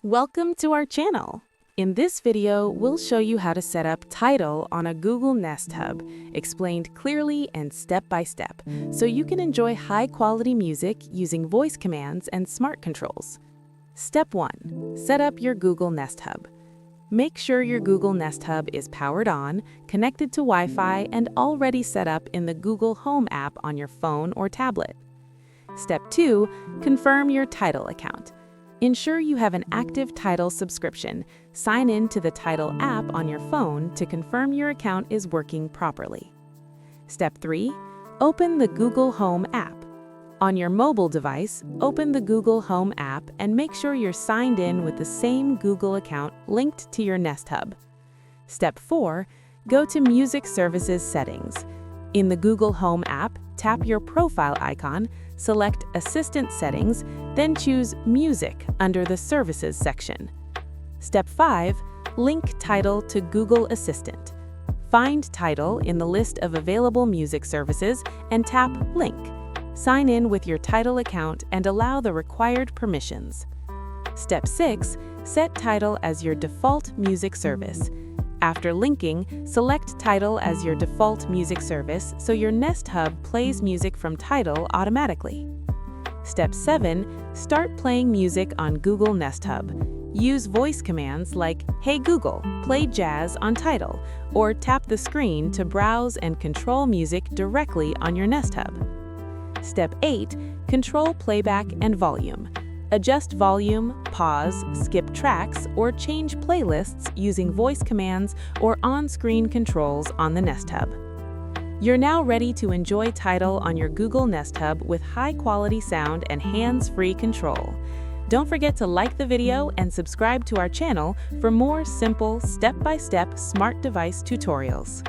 Welcome to our channel. In this video, we'll show you how to set up Tidal on a Google Nest Hub, explained clearly and step-by-step, so you can enjoy high-quality music using voice commands and smart controls. Step 1. Set up your Google Nest Hub. Make sure your Google Nest Hub is powered on, connected to Wi-Fi, and already set up in the Google Home app on your phone or tablet. Step 2. Confirm your Tidal account. Ensure you have an active Tidal subscription. Sign in to the Tidal app on your phone to confirm your account is working properly. Step 3. Open the Google Home app. On your mobile device, open the Google Home app and make sure you're signed in with the same Google account linked to your Nest Hub. Step 4. Go to Music Services Settings. In the Google Home app, tap your profile icon, select Assistant Settings, then choose Music under the Services section. Step 5. Link Tidal to Google Assistant. Find Tidal in the list of available music services and tap Link. Sign in with your Tidal account and allow the required permissions. Step 6. Set Tidal as your default music service. After linking, select Tidal as your default music service so your Nest Hub plays music from Tidal automatically. Step 7. Start playing music on Google Nest Hub. Use voice commands like, "Hey Google, play jazz on Tidal," or tap the screen to browse and control music directly on your Nest Hub. Step 8. Control playback and volume. Adjust volume, pause, skip tracks, or change playlists using voice commands or on-screen controls on the Nest Hub. You're now ready to enjoy Tidal on your Google Nest Hub with high-quality sound and hands-free control. Don't forget to like the video and subscribe to our channel for more simple, step-by-step smart device tutorials.